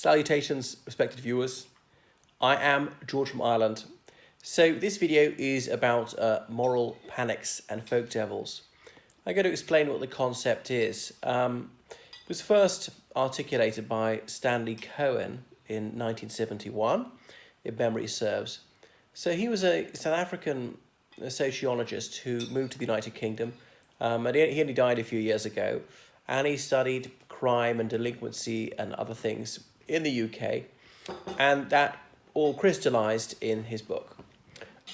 Salutations, respected viewers. I am George from Ireland. So this video is about moral panics and folk devils. I'm going to explain what the concept is. It was first articulated by Stanley Cohen in 1971, if memory serves. So he was a South African sociologist who moved to the United Kingdom, and he only died a few years ago, and he studied crime and delinquency and other things in the UK, and that all crystallized in his book.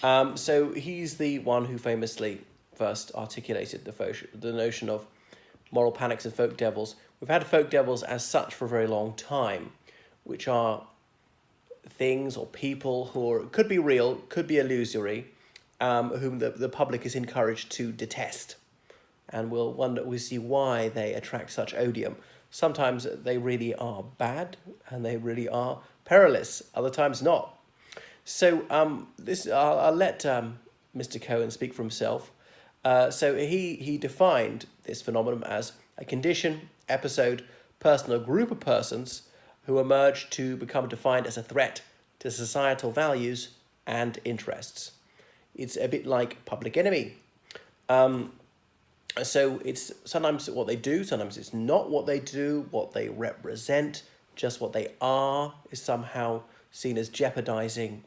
So he's the one who famously first articulated the notion of moral panics and folk devils. We've had folk devils as such for a very long time, which are things or people who could be real, could be illusory, whom the public is encouraged to detest. And we'll see why they attract such odium. Sometimes they really are bad and they really are perilous, other times not. So I'll let Mr. Cohen speak for himself. So he defined this phenomenon as a condition, episode, person or group of persons who emerge to become defined as a threat to societal values and interests. It's a bit like Public Enemy. So it's sometimes what they do, sometimes it's not what they do, what they represent, just what they are is somehow seen as jeopardizing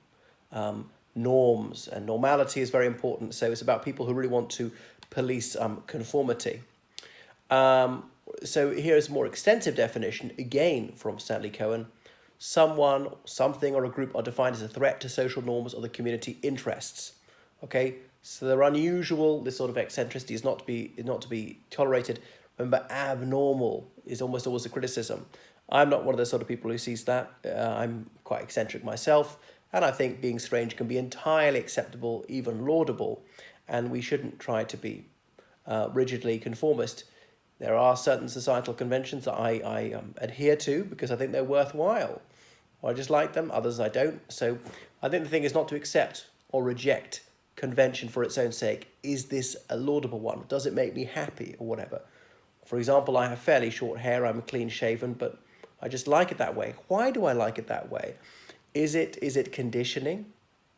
norms, and normality is very important. So it's about people who really want to police conformity. So here's a more extensive definition, again from Stanley Cohen. Someone, something, or a group are defined as a threat to social norms or the community interests. Okay, so they're unusual. This sort of eccentricity is not to be tolerated. Remember, abnormal is almost always a criticism. I'm not one of those sort of people who sees that. I'm quite eccentric myself, and I think being strange can be entirely acceptable, even laudable, and we shouldn't try to be rigidly conformist. There are certain societal conventions that I adhere to because I think they're worthwhile. I just like them, others I don't. So I think the thing is not to accept or reject convention for its own sake. Is this a laudable one? Does it make me happy or whatever? For example, I have fairly short hair, I'm clean shaven, but I just like it that way. Why do I like it that way? Is it conditioning?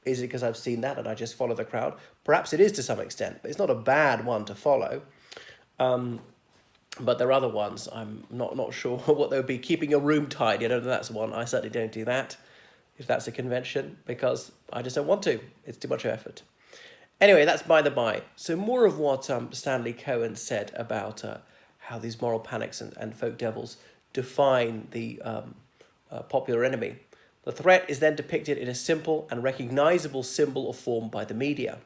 Is it because I've seen that and I just follow the crowd? Perhaps it is to some extent, but it's not a bad one to follow. But there are other ones. I'm not sure what they would be. Keeping a room tidy, I don't know if that's one. I certainly don't do that, if that's a convention, because I just don't want to. It's too much effort. Anyway, that's by the by. So more of what Stanley Cohen said about how these moral panics and folk devils define the popular enemy. The threat is then depicted in a simple and recognizable symbol or form by the media.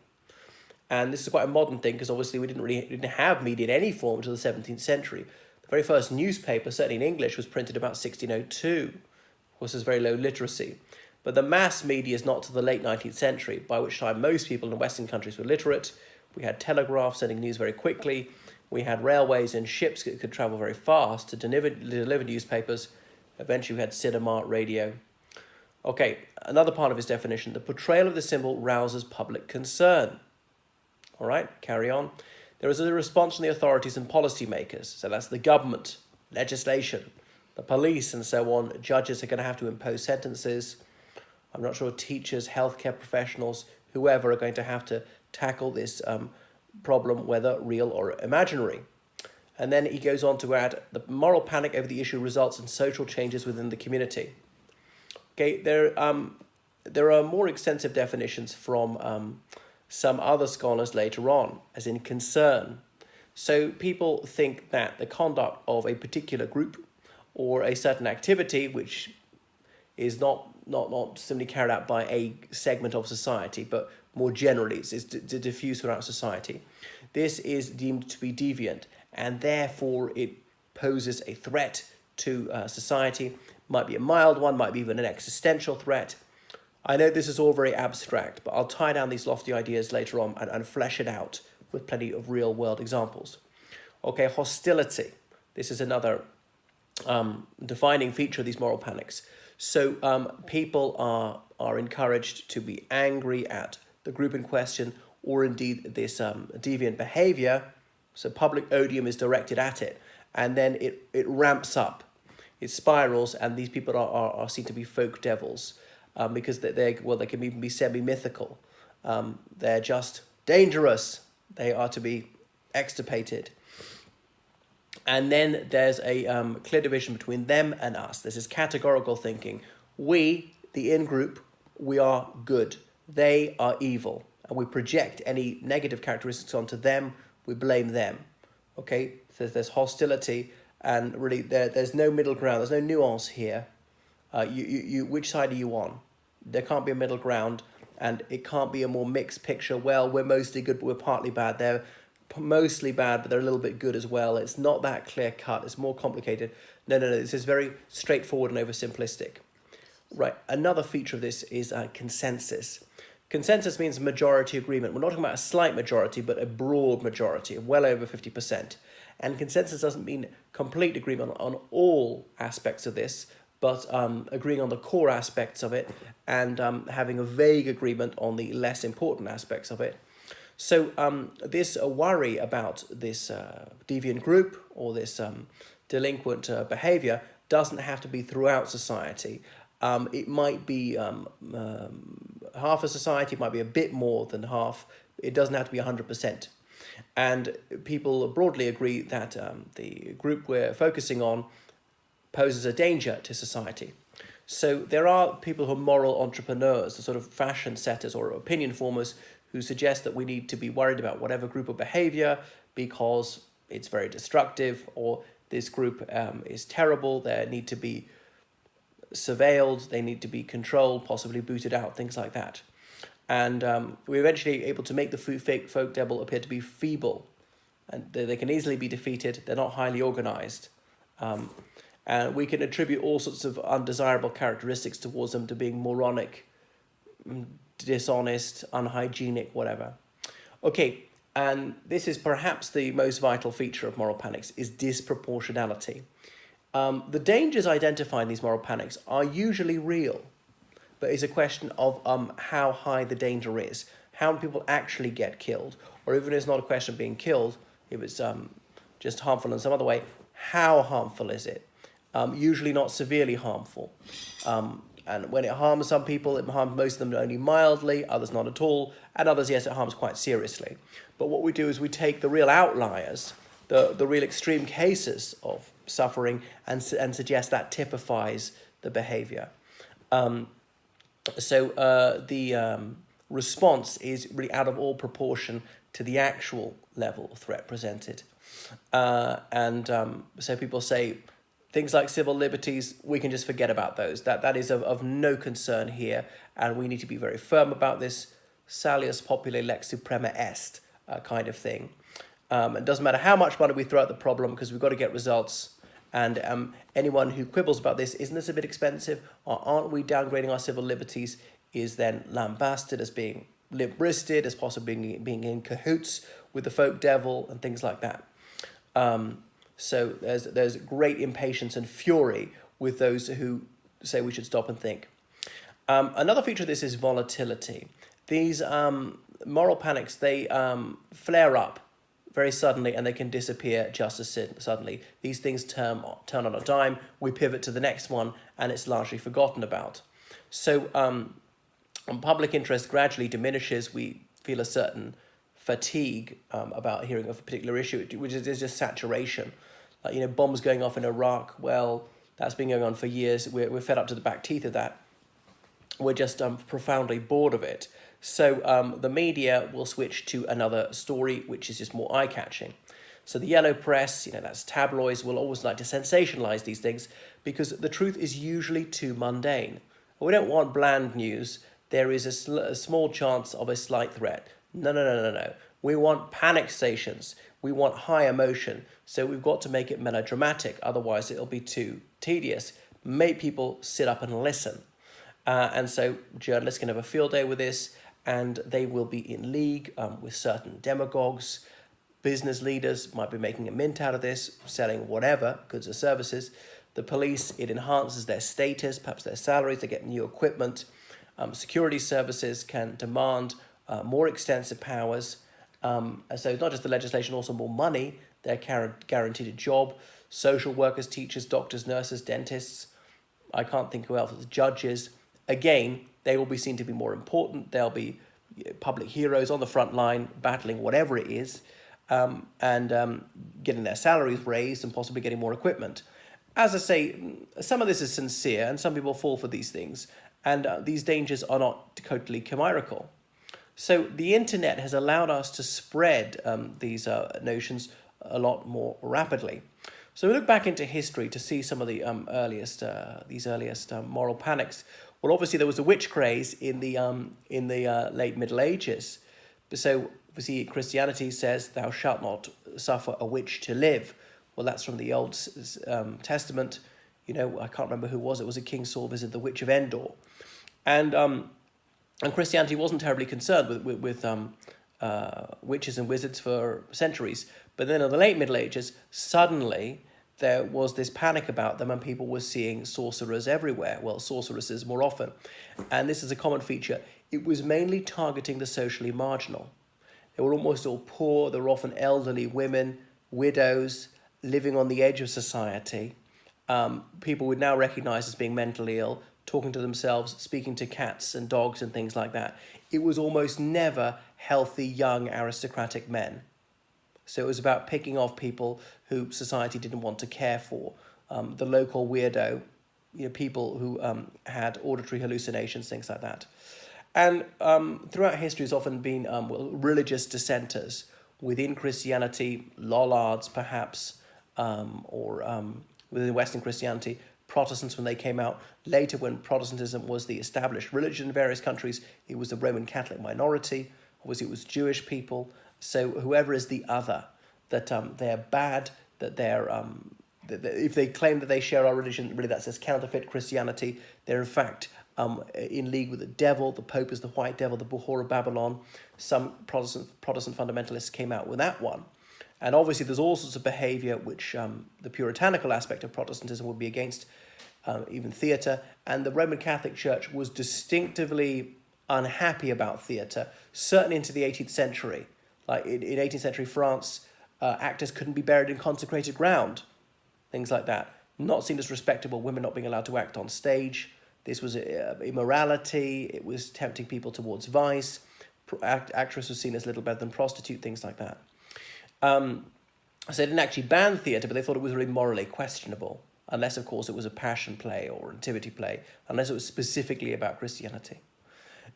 And this is quite a modern thing because obviously we didn't have media in any form until the 17th century. The very first newspaper, certainly in English, was printed about 1602. Of course, there's very low literacy. But the mass media is not to the late 19th century, by which time most people in Western countries were literate. We had telegraph sending news very quickly. We had railways and ships that could travel very fast to deliver newspapers. Eventually we had cinema, radio. Okay, another part of his definition, the portrayal of the symbol rouses public concern. All right, carry on. There is a response from the authorities and policymakers. So that's the government, legislation, the police and so on. Judges are going to have to impose sentences. I'm not sure teachers, healthcare professionals, whoever are going to have to tackle this problem, whether real or imaginary. And then he goes on to add, the moral panic over the issue results in social changes within the community. Okay, there are more extensive definitions from some other scholars later on, as in concern. So people think that the conduct of a particular group or a certain activity, which is not simply carried out by a segment of society, but more generally, it's diffused throughout society. This is deemed to be deviant, and therefore it poses a threat to society. Might be a mild one, might be even an existential threat. I know this is all very abstract, but I'll tie down these lofty ideas later on and flesh it out with plenty of real-world examples. Okay, hostility. This is another defining feature of these moral panics. So people are encouraged to be angry at the group in question, or indeed this deviant behavior. So public odium is directed at it, and then it ramps up. it spirals, and these people are seen to be folk devils, because they can even be semi-mythical. They're just dangerous. They are to be extirpated. And then there's a clear division between them and us. This is categorical thinking. We, the in-group, we are good. They are evil. And we project any negative characteristics onto them. We blame them. Okay? So there's hostility, and really there's no middle ground. There's no nuance here. Which side are you on? There can't be a middle ground, and it can't be a more mixed picture. Well, we're mostly good, but we're partly bad. They're mostly bad, but they're a little bit good as well. It's not that clear cut. It's more complicated. No. This is very straightforward and oversimplistic. Right. Another feature of this is consensus. Consensus means majority agreement. We're not talking about a slight majority, but a broad majority of well over 50%. And consensus doesn't mean complete agreement on all aspects of this, but agreeing on the core aspects of it, and having a vague agreement on the less important aspects of it. So this worry about this deviant group or this delinquent behavior doesn't have to be throughout society. It might be half a society, it might be a bit more than half. It doesn't have to be 100%. And people broadly agree that the group we're focusing on poses a danger to society. So there are people who are moral entrepreneurs, the sort of fashion setters or opinion formers, who suggest that we need to be worried about whatever group of behavior because it's very destructive, or this group is terrible, they need to be surveilled, they need to be controlled, possibly booted out, things like that. And we're eventually able to make the fake folk devil appear to be feeble, and they can easily be defeated. They're not highly organized. And we can attribute all sorts of undesirable characteristics towards them, to being moronic, dishonest, unhygienic, whatever. Okay, and this is perhaps the most vital feature of moral panics, is disproportionality. The dangers identified in these moral panics are usually real, but it's a question of how high the danger is, how many people actually get killed, or even if it's not a question of being killed, if it's just harmful in some other way, how harmful is it? Usually not severely harmful. And when it harms some people, it harms most of them only mildly, others not at all, and others, yes, it harms quite seriously. But what we do is we take the real outliers, the real extreme cases of suffering, and suggest that typifies the behavior. So the response is really out of all proportion to the actual level of threat presented. So people say, things like civil liberties, we can just forget about those. That is of no concern here, and we need to be very firm about this Salus populi lex suprema est kind of thing. It doesn't matter how much money we throw at the problem, because we've got to get results. And anyone who quibbles about this, isn't this a bit expensive, or aren't we downgrading our civil liberties, is then lambasted as being limp-wristed, as possibly being in cahoots with the folk devil and things like that. So there's great impatience and fury with those who say we should stop and think. Another feature of this is volatility. These moral panics, they flare up very suddenly, and they can disappear just as suddenly. These things turn on a dime, we pivot to the next one, and it's largely forgotten about. So public interest gradually diminishes. We feel a certain fatigue about hearing of a particular issue, which is just saturation. Bombs going off in Iraq, well, that's been going on for years. We're fed up to the back teeth of that. We're just profoundly bored of it. So the media will switch to another story, which is just more eye-catching. So the yellow press, that's tabloids, will always like to sensationalize these things, because the truth is usually too mundane. We don't want bland news. There is a small chance of a slight threat. No. We want panic stations. We want high emotion. So we've got to make it melodramatic. Otherwise, it'll be too tedious. Make people sit up and listen. And so journalists can have a field day with this, and they will be in league with certain demagogues. Business leaders might be making a mint out of this, selling whatever, goods or services. The police, it enhances their status, perhaps their salaries, they get new equipment. Security services can demand more extensive powers. So not just the legislation, also more money. They're guaranteed a job. social workers, teachers, doctors, nurses, dentists. I can't think who else, judges. Again, they will be seen to be more important. They'll be public heroes on the front line, battling whatever it is, and getting their salaries raised and possibly getting more equipment. As I say, some of this is sincere, and some people fall for these things, and these dangers are not totally chimerical. So the internet has allowed us to spread these notions a lot more rapidly. So we look back into history to see some of the earliest moral panics. Well, obviously there was a witch craze in the late Middle Ages. So obviously Christianity says, "Thou shalt not suffer a witch to live." Well, that's from the Old Testament. You know, I can't remember who it was. It was a King Saul visited the witch of Endor, and Christianity wasn't terribly concerned with witches and wizards for centuries. But then in the late Middle Ages, suddenly there was this panic about them, and people were seeing sorcerers everywhere. Well, sorceresses more often. And this is a common feature. It was mainly targeting the socially marginal. They were almost all poor. They were often elderly women, widows, living on the edge of society. People would now recognize as being mentally ill, talking to themselves, speaking to cats and dogs and things like that. It was almost never healthy, young, aristocratic men. So it was about picking off people who society didn't want to care for. The local weirdo, people who had auditory hallucinations, things like that. And throughout history has often been religious dissenters within Christianity, Lollards perhaps, or within Western Christianity, Protestants when they came out. Later, when Protestantism was the established religion in various countries, it was the Roman Catholic minority. Obviously, it was Jewish people. So whoever is the other, that they're bad, that they're if they claim that they share our religion, really that says counterfeit Christianity. They're in fact in league with the devil. The Pope is the white devil, the Buhor of Babylon. Some Protestant fundamentalists came out with that one. And obviously there's all sorts of behaviour which the puritanical aspect of Protestantism would be against, even theatre. And the Roman Catholic Church was distinctively unhappy about theatre, certainly into the 18th century. Like in 18th century France, actors couldn't be buried in consecrated ground, things like that. Not seen as respectable, women not being allowed to act on stage. This was immorality, it was tempting people towards vice. Actress was seen as little better than prostitute, things like that. So they didn't actually ban theatre, but they thought it was really morally questionable, unless, of course, it was a passion play or a nativity play, unless it was specifically about Christianity.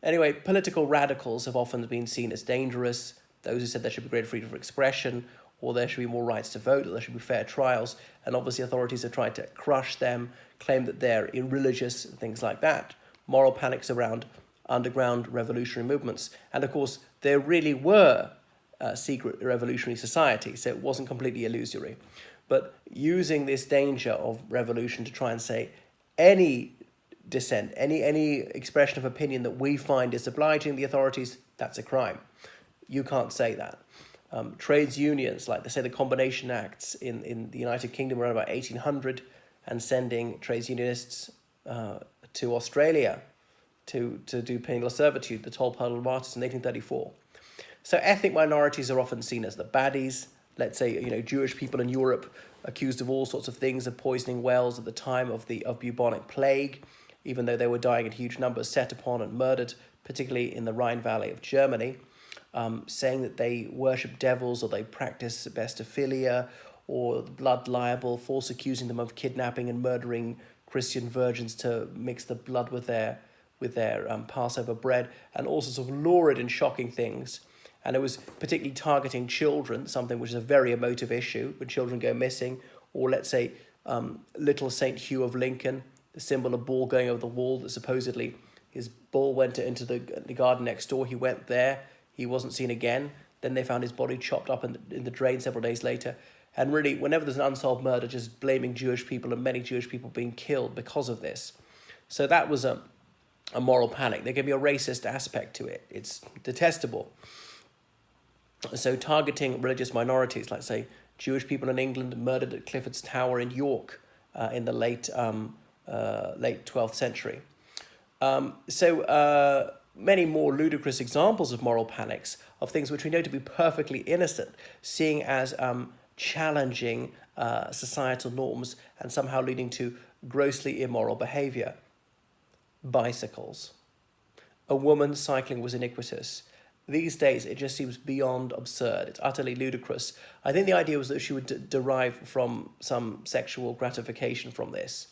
Anyway, political radicals have often been seen as dangerous, those who said there should be greater freedom of expression, or there should be more rights to vote, or there should be fair trials, and obviously authorities have tried to crush them, claim that they're irreligious, and things like that. Moral panics around underground revolutionary movements, and of course, there really were secret revolutionary society, so it wasn't completely illusory. But using this danger of revolution to try and say any dissent, any expression of opinion that we find disobliging the authorities, that's a crime. You can't say that. Trades unions, like they say the Combination Acts in the United Kingdom around about 1800, and sending trades unionists to Australia to do penal servitude, the Tolpuddle Martyrs in 1834. So ethnic minorities are often seen as the baddies. Let's say, Jewish people in Europe accused of all sorts of things, of poisoning wells at the time of bubonic plague, even though they were dying in huge numbers, set upon and murdered, particularly in the Rhine Valley of Germany, saying that they worship devils or they practice bestophilia or blood libel, false accusing them of kidnapping and murdering Christian virgins to mix the blood with their Passover bread, and all sorts of lurid and shocking things. And it was particularly targeting children, something which is a very emotive issue when children go missing. Or let's say little St. Hugh of Lincoln, the symbol of bull going over the wall, that supposedly his bull went into the garden next door. He went there. He wasn't seen again. Then they found his body chopped up in the drain several days later. And really, whenever there's an unsolved murder, just blaming Jewish people and many Jewish people being killed because of this. So that was a moral panic. There can be a racist aspect to it. It's detestable. So targeting religious minorities, like say Jewish people in England murdered at Clifford's Tower in York in the late 12th century. Many more ludicrous examples of moral panics, of things which we know to be perfectly innocent, seeing as challenging societal norms and somehow leading to grossly immoral behavior. Bicycles. A woman cycling was iniquitous. These days, it just seems beyond absurd. It's utterly ludicrous. I think the idea was that she would derive from some sexual gratification from this.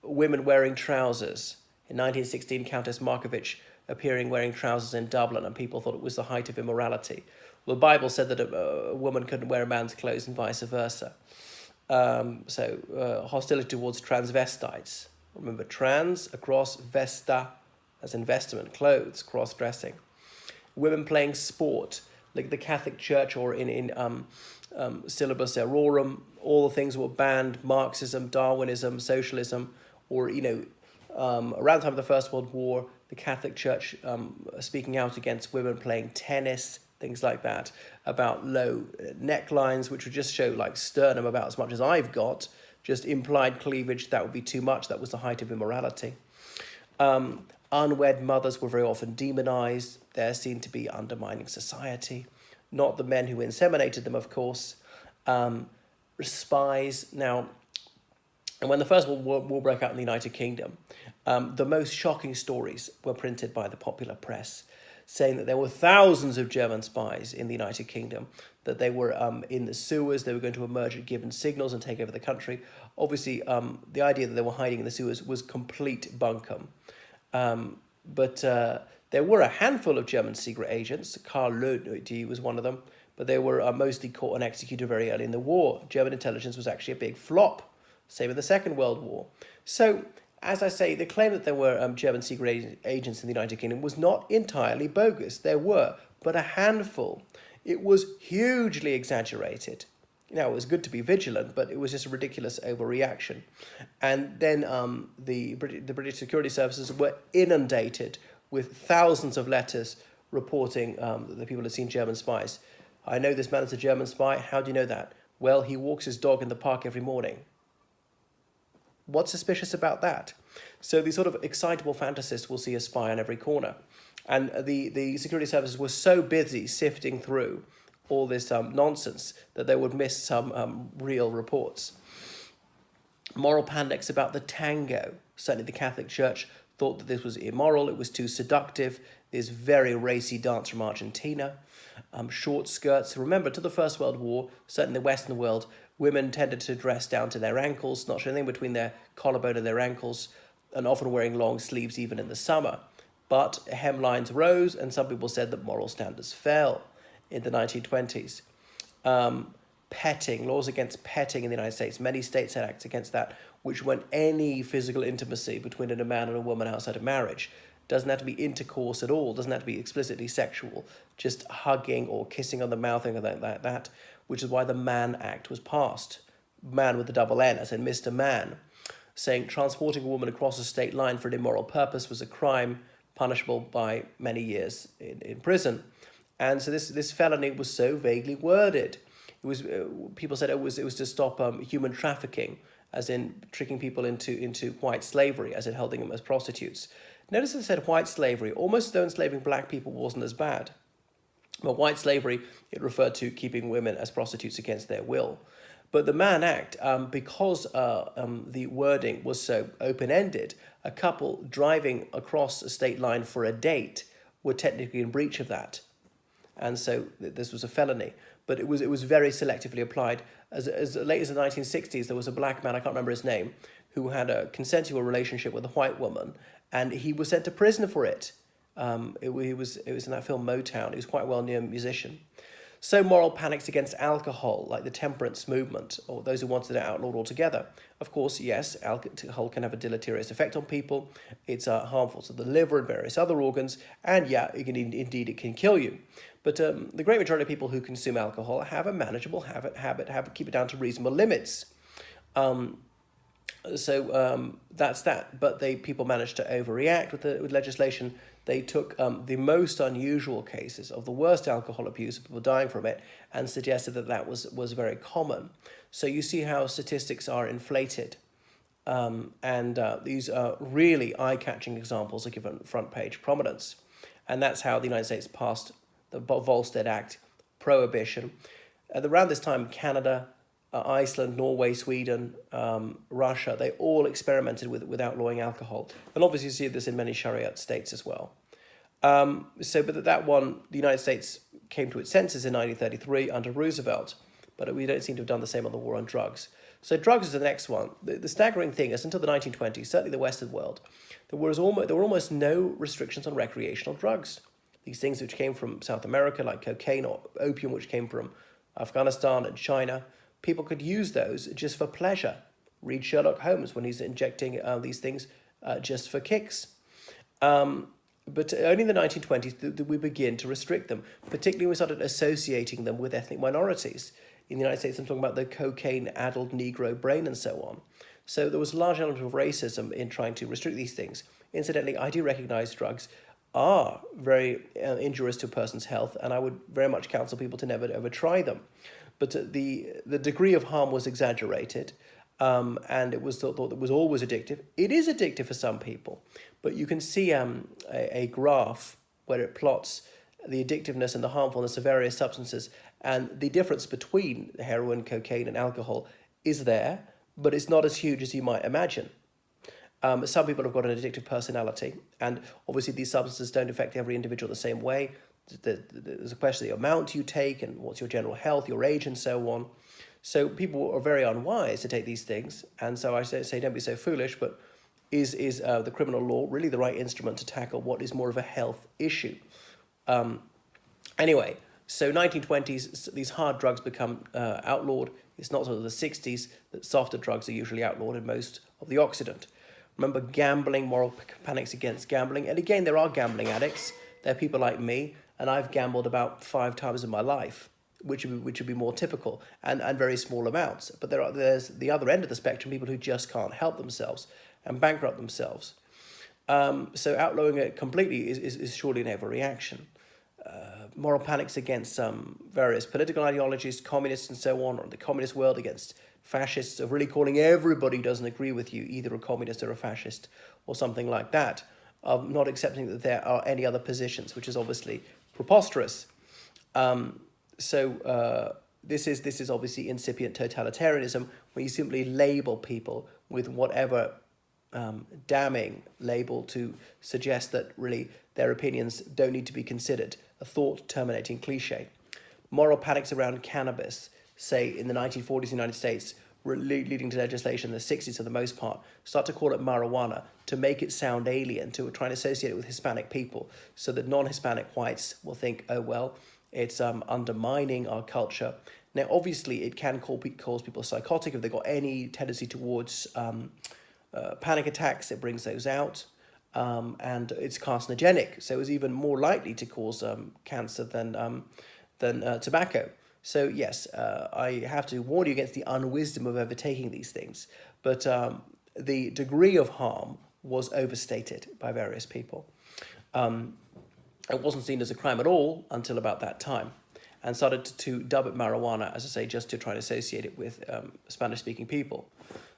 Women wearing trousers. In 1916, Countess Markovich appearing wearing trousers in Dublin, and people thought it was the height of immorality. Well, the Bible said that a woman couldn't wear a man's clothes and vice versa. Hostility towards transvestites. Remember, trans across vesta, as in vestment, clothes, cross-dressing. Women playing sport, like the Catholic Church or in Syllabus Aurorum, all the things were banned: Marxism, Darwinism, socialism, or around the time of the First World War, the Catholic Church speaking out against women playing tennis, things like that, about low necklines, which would just show like sternum about as much as I've got, just implied cleavage. That would be too much. That was the height of immorality. Unwed mothers were very often demonized. They're seen to be undermining society. Not the men who inseminated them, of course. Spies. Now, and when the First World War broke out in the United Kingdom, the most shocking stories were printed by the popular press, saying that there were thousands of German spies in the United Kingdom, that they were in the sewers, they were going to emerge at given signals and take over the country. Obviously, the idea that they were hiding in the sewers was complete bunkum. But there were a handful of German secret agents. Karl Lödnitz was one of them, but they were mostly caught and executed very early in the war. German intelligence was actually a big flop. Same with the Second World War. So, as I say, the claim that there were German secret agents in the United Kingdom was not entirely bogus. There were, but a handful. It was hugely exaggerated. Now, it was good to be vigilant, but it was just a ridiculous overreaction. And then the British security services were inundated with thousands of letters reporting that the people had seen German spies. I know this man is a German spy. How do you know that? Well, he walks his dog in the park every morning. What's suspicious about that? So these sort of excitable fantasists will see a spy on every corner. And the security services were so busy sifting through all this nonsense that they would miss some real reports. Moral panics about the tango. Certainly the Catholic Church thought that this was immoral, it was too seductive. This very racy dance from Argentina. Short skirts. Remember, to the First World War, certainly in the Western world, women tended to dress down to their ankles, not showing anything between their collarbone and their ankles, and often wearing long sleeves even in the summer. But hemlines rose, and some people said that moral standards fell in the 1920s. Petting, laws against petting in the United States. Many states had acts against that, which went any physical intimacy between a man and a woman outside of marriage. Doesn't have to be intercourse at all, doesn't have to be explicitly sexual, just hugging or kissing on the mouth, things like that, which is why the Mann Act was passed. Man with a double N, as in Mr. Man, saying transporting a woman across a state line for an immoral purpose was a crime punishable by many years in prison. And so this felony was so vaguely worded. It was people said it was to stop human trafficking, as in tricking people into white slavery, as in holding them as prostitutes. Notice it said white slavery, almost as though enslaving black people wasn't as bad. But white slavery, it referred to keeping women as prostitutes against their will. But the Mann Act, because the wording was so open-ended, a couple driving across a state line for a date were technically in breach of that. And so this was a felony. But it was very selectively applied. As late as the 1960s, there was a black man, I can't remember his name, who had a consensual relationship with a white woman, and he was sent to prison for it. It was in that film Motown. He was quite a well-known musician. So moral panics against alcohol, like the temperance movement, or those who wanted it outlawed altogether. Of course, yes, alcohol can have a deleterious effect on people. It's harmful to the liver and various other organs, and yeah, it can kill you. But the great majority of people who consume alcohol have a manageable habit, keep it down to reasonable limits. So that's that. But people managed to overreact with legislation. They took the most unusual cases of the worst alcohol abuse, of people dying from it, and suggested that was very common. So you see how statistics are inflated. And these really eye-catching examples are given front page prominence. And that's how the United States passed the Volstead Act, prohibition. around this time, Canada, Iceland, Norway, Sweden, Russia, they all experimented with outlawing alcohol. And obviously you see this in many Sharia states as well. But that one, the United States came to its senses in 1933 under Roosevelt, but we don't seem to have done the same on the war on drugs. So drugs is the next one. The staggering thing is, until the 1920s, certainly the Western world, there were almost no restrictions on recreational drugs. These things which came from South America, like cocaine or opium, which came from Afghanistan and China, people could use those just for pleasure. Read Sherlock Holmes when he's injecting these things just for kicks. But only in the 1920s did we begin to restrict them, particularly when we started associating them with ethnic minorities. In the United States, I'm talking about the cocaine-addled Negro brain and so on. So there was a large element of racism in trying to restrict these things. Incidentally, I do recognize drugs are very injurious to a person's health, and I would very much counsel people to never ever try them. But the degree of harm was exaggerated, and it was thought that it was always addictive. It is addictive for some people, but you can see a graph where it plots the addictiveness and the harmfulness of various substances, and the difference between heroin, cocaine, and alcohol is there, but it's not as huge as you might imagine. Some people have got an addictive personality, and obviously these substances don't affect every individual the same way. There's a question of the amount you take and what's your general health, your age, and so on. So people are very unwise to take these things, and so I say don't be so foolish, but is the criminal law really the right instrument to tackle what is more of a health issue? Anyway, so 1920s, these hard drugs become outlawed. It's not until the 60s that softer drugs are usually outlawed in most of the Occident. Remember gambling, moral panics against gambling. And again, there are gambling addicts. There are people like me, and I've gambled about 5 times in my life, which would be more typical, and very small amounts. But there's the other end of the spectrum, people who just can't help themselves and bankrupt themselves. So outlawing it completely is surely an overreaction. Moral panics against various political ideologies, communists and so on, or the communist world against fascists, of really calling everybody who doesn't agree with you either a communist or a fascist or something like that, of not accepting that there are any other positions, which is obviously preposterous. This is obviously incipient totalitarianism, where you simply label people with whatever damning label to suggest that really their opinions don't need to be considered, a thought-terminating cliche. Moral panics around cannabis, say in the 1940s in the United States, leading to legislation in the 60s for the most part, start to call it marijuana to make it sound alien, to try and associate it with Hispanic people, so that non-Hispanic whites will think, oh, well, it's undermining our culture. Now, obviously, it can cause people psychotic if they've got any tendency towards panic attacks. It brings those out, and it's carcinogenic, so it's even more likely to cause cancer than tobacco. So yes, I have to warn you against the unwisdom of overtaking these things, but the degree of harm was overstated by various people. It wasn't seen as a crime at all until about that time, and started to dub it marijuana, as I say, just to try and associate it with Spanish-speaking people.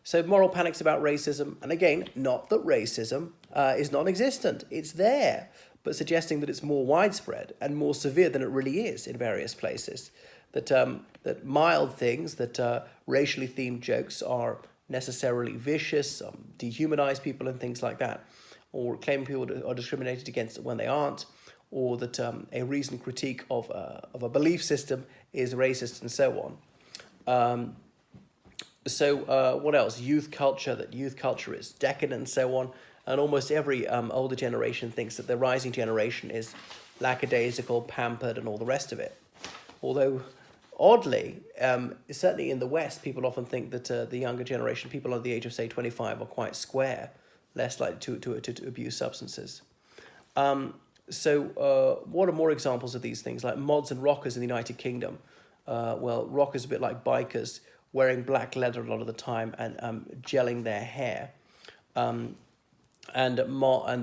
So moral panics about racism, and again, not that racism is non-existent, it's there, but suggesting that it's more widespread and more severe than it really is in various places. That mild things, that racially themed jokes are necessarily vicious, dehumanize people and things like that, or claiming people are discriminated against when they aren't, or that a reasoned critique of a belief system is racist and so on. What else? Youth culture, that youth culture is decadent and so on. And almost every older generation thinks that the rising generation is lackadaisical, pampered, and all the rest of it. Although, oddly, certainly in the West, people often think that the younger generation, people under the age of, say, 25, are quite square, less likely to abuse substances. What are more examples of these things? Like mods and rockers in the United Kingdom. Rockers are a bit like bikers, wearing black leather a lot of the time and gelling their hair. And they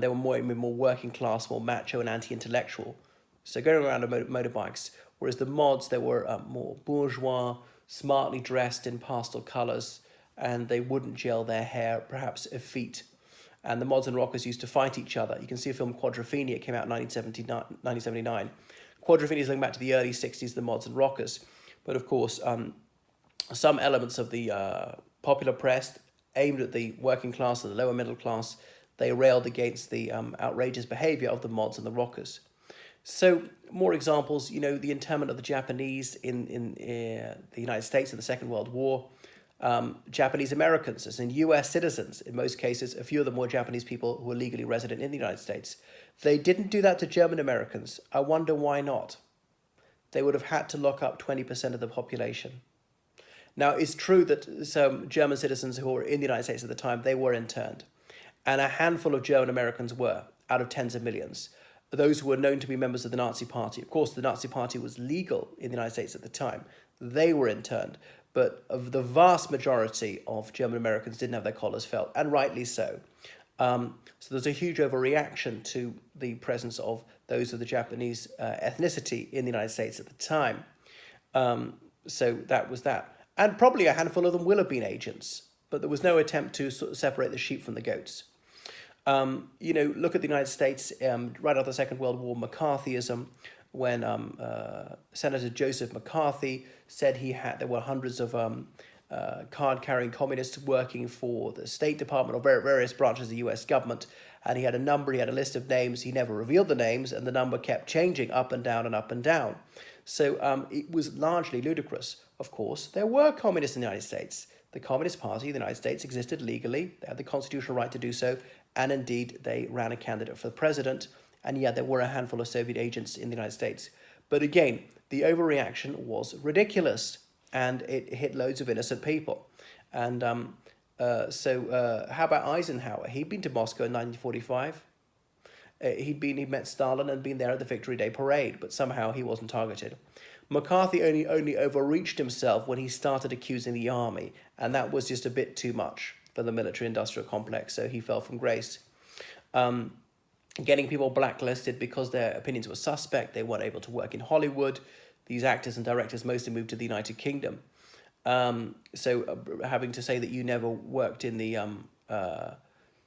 were more working class, more macho and anti-intellectual. So going around on motorbikes, whereas the mods, they were more bourgeois, smartly dressed in pastel colours, and they wouldn't gel their hair, perhaps effete. And the mods and rockers used to fight each other. You can see a film, Quadrophenia, came out in 1979. Quadrophenia is going back to the early 60s, the mods and rockers. But of course, some elements of the popular press aimed at the working class and the lower middle class, they railed against the outrageous behavior of the mods and the rockers. So more examples, the internment of the Japanese in the United States in the Second World War, Japanese Americans, as in US citizens, in most cases, a few of them were Japanese people who were legally resident in the United States. They didn't do that to German Americans. I wonder why not. They would have had to lock up 20% of the population. Now, it's true that some German citizens who were in the United States at the time, they were interned. And a handful of German Americans were, out of tens of millions. Those who were known to be members of the Nazi Party. Of course, the Nazi Party was legal in the United States at the time. They were interned. But of the vast majority of German Americans didn't have their collars felt, and rightly so. So there's a huge overreaction to the presence of those of the Japanese ethnicity in the United States at the time. So that was that. And probably a handful of them will have been agents, but there was no attempt to sort of separate the sheep from the goats. Look at the United States right after the Second World War, McCarthyism, when Senator Joseph McCarthy said there were hundreds of card-carrying communists working for the State Department or various branches of the US government, and he had a list of names. He never revealed the names, and the number kept changing up and down and up and down. So it was largely ludicrous. Of course, there were communists in the United States. The Communist Party of the United States existed legally. They had the constitutional right to do so, and indeed they ran a candidate for the president, and yeah, there were a handful of Soviet agents in the United States. But again, the overreaction was ridiculous, and it hit loads of innocent people. And how about Eisenhower? He'd been to Moscow in 1945. He'd met Stalin and been there at the Victory Day parade, but somehow he wasn't targeted. McCarthy only overreached himself when he started accusing the army, and that was just a bit too much for the military-industrial complex, so he fell from grace. Getting people blacklisted because their opinions were suspect, they weren't able to work in Hollywood. These actors and directors mostly moved to the United Kingdom. Having to say that you never worked in the...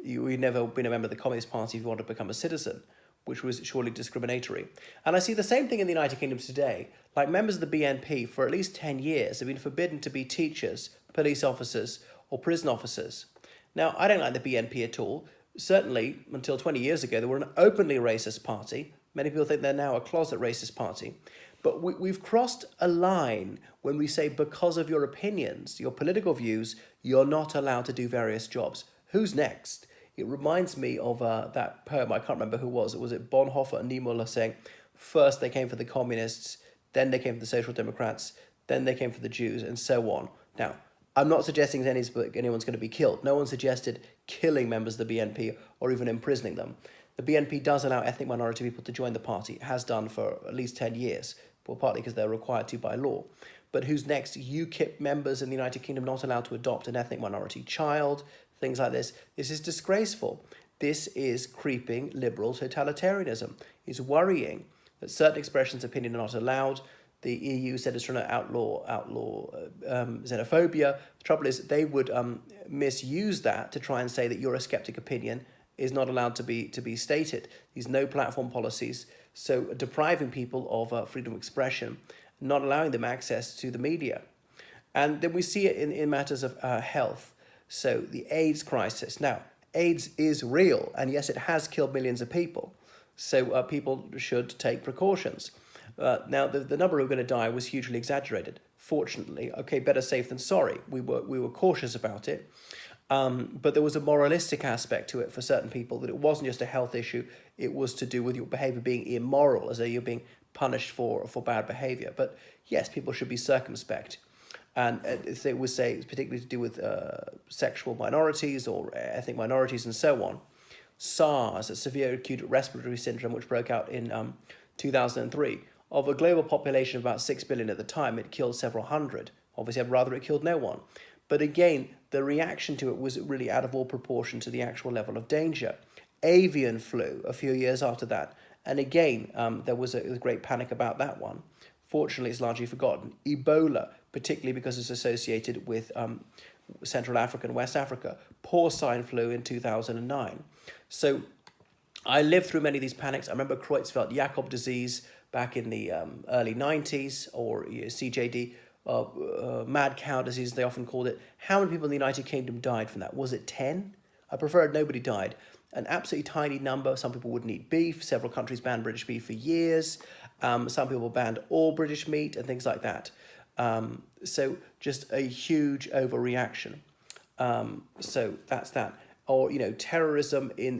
you'd never been a member of the Communist Party if you wanted to become a citizen, which was surely discriminatory. And I see the same thing in the United Kingdom today. Like members of the BNP for at least 10 years have been forbidden to be teachers, police officers, or prison officers. Now, I don't like the BNP at all. Certainly, until 20 years ago, they were an openly racist party. Many people think they're now a closet racist party. But we've crossed a line when we say because of your opinions, your political views, you're not allowed to do various jobs. Who's next? It reminds me of that poem, I can't remember who was it Bonhoeffer and Niemöller saying, first they came for the communists, then they came for the Social Democrats, then they came for the Jews, and so on. Now, I'm not suggesting anyone's going to be killed. No one suggested killing members of the BNP or even imprisoning them. The BNP does allow ethnic minority people to join the party. It has done for at least 10 years, well, partly because they're required to by law. But who's next? UKIP members in the United Kingdom not allowed to adopt an ethnic minority child, things like this. This is disgraceful. This is creeping liberal totalitarianism. It's worrying that certain expressions of opinion are not allowed. The EU said it's trying to outlaw xenophobia. The trouble is they would misuse that to try and say that Eurosceptic opinion is not allowed to be stated. These no platform policies, so depriving people of freedom of expression, not allowing them access to the media. And then we see it in matters of health. So the AIDS crisis. Now, AIDS is real, and yes, it has killed millions of people. So people should take precautions. Now, the number who are going to die was hugely exaggerated. Fortunately, okay, better safe than sorry. We were cautious about it. But there was a moralistic aspect to it for certain people, that it wasn't just a health issue, it was to do with your behavior being immoral, as though you're being punished for bad behavior. But yes, people should be circumspect. And they would say, particularly to do with sexual minorities or ethnic minorities and so on. SARS, a severe acute respiratory syndrome, which broke out in 2003. Of a global population of about 6 billion at the time, it killed several hundred. Obviously, I'd rather it killed no one. But again, the reaction to it was really out of all proportion to the actual level of danger. Avian flu, a few years after that. And again, there was a great panic about that one. Fortunately, it's largely forgotten. Ebola, particularly because it's associated with Central Africa and West Africa. Porcine flu in 2009. So I lived through many of these panics. I remember Creutzfeldt-Jakob disease back in the early 90s, or CJD, mad cow disease, they often called it. How many people in the United Kingdom died from that? Was it 10? I prefer nobody died. An absolutely tiny number. Some people wouldn't eat beef. Several countries banned British beef for years. Some people banned all British meat and things like that. So just a huge overreaction. So that's that. Or, terrorism in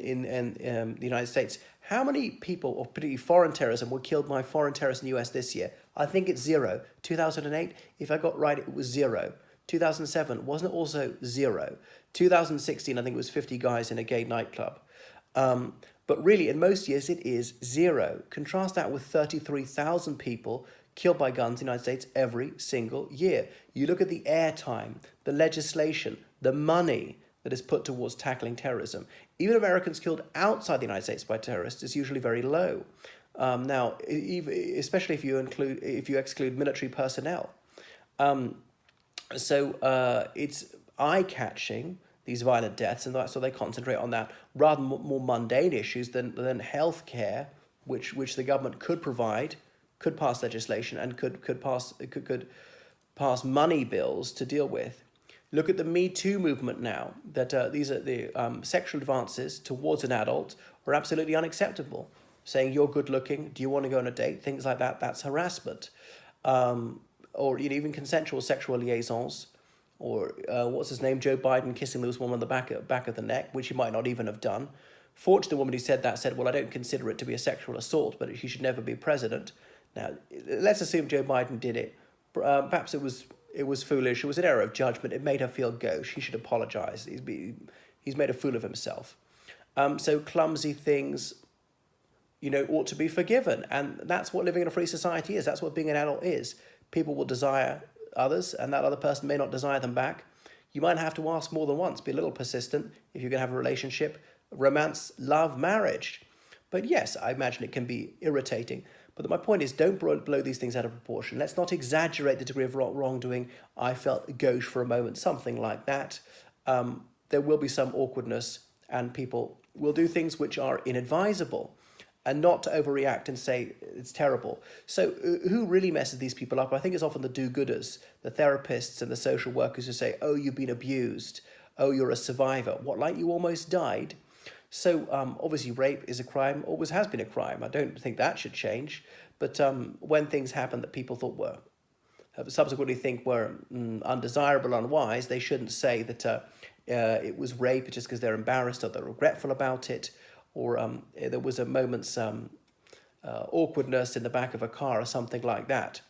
the United States. How many people, or particularly foreign terrorism, were killed by foreign terrorists in the US this year? I think it's 0. 2008, if I got right, it was 0. 2007, wasn't it also 0? 2016, I think it was 50 guys in a gay nightclub. But really, in most years, it is 0. Contrast that with 33,000 people killed by guns in the United States every single year. You look at the airtime, the legislation, the money that is put towards tackling terrorism. Even Americans killed outside the United States by terrorists is usually very low. Now, especially if you exclude military personnel. So it's eye-catching, these violent deaths, and so they concentrate on that rather than more mundane issues than healthcare, which the government could provide, could pass legislation, and could pass money bills to deal with. Look at the Me Too movement now. That these are the sexual advances towards an adult are absolutely unacceptable. Saying you're good looking, do you want to go on a date? Things like that. That's harassment. Or even consensual sexual liaisons. Or what's his name? Joe Biden kissing this woman on the back of the neck, which he might not even have done. Fortunately, the woman who said that said, well, I don't consider it to be a sexual assault, but he should never be president. Now, let's assume Joe Biden did it. Perhaps it was foolish. It was an error of judgment. It made her feel gauche. He should apologize. He's made a fool of himself. So clumsy things, ought to be forgiven. And that's what living in a free society is. That's what being an adult is. People will desire others, and that other person may not desire them back. You might have to ask more than once. Be a little persistent if you're going to have a relationship, romance, love, marriage. But yes, I imagine it can be irritating. But my point is, don't blow these things out of proportion. Let's not exaggerate the degree of wrongdoing. I felt gauche for a moment, something like that. There will be some awkwardness, and people will do things which are inadvisable, and not to overreact and say it's terrible. So who really messes these people up? I think it's often the do-gooders, the therapists and the social workers who say, oh, you've been abused. Oh, you're a survivor. What, like you almost died? So obviously rape is a crime, always has been a crime. I don't think that should change. But when things happen that people thought were, subsequently think were undesirable, unwise, they shouldn't say that it was rape just because they're embarrassed or they're regretful about it, or there was a moment's awkwardness in the back of a car or something like that.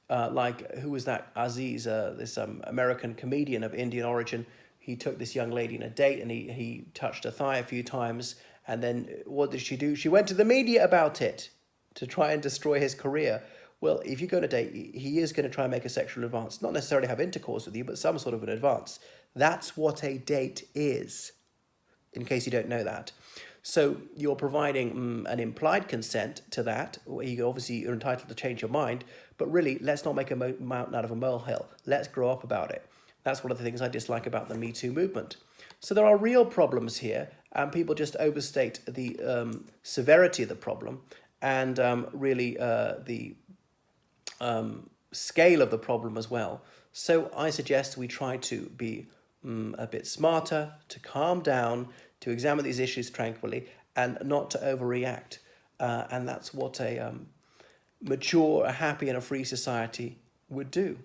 Like, who was that? Aziz, this American comedian of Indian origin. He took this young lady on a date and he touched her thigh a few times. And then what did she do? She went to the media about it to try and destroy his career. Well, if you go on a date, he is going to try and make a sexual advance. Not necessarily have intercourse with you, but some sort of an advance. That's what a date is, in case you don't know that. So you're providing an implied consent to that. You're entitled to change your mind. But really, let's not make a mountain out of a molehill. Let's grow up about it. That's one of the things I dislike about the Me Too movement. So there are real problems here, and people just overstate the severity of the problem and really the scale of the problem as well. So I suggest we try to be a bit smarter, to calm down, to examine these issues tranquilly, and not to overreact. And that's what a mature, a happy, and a free society would do.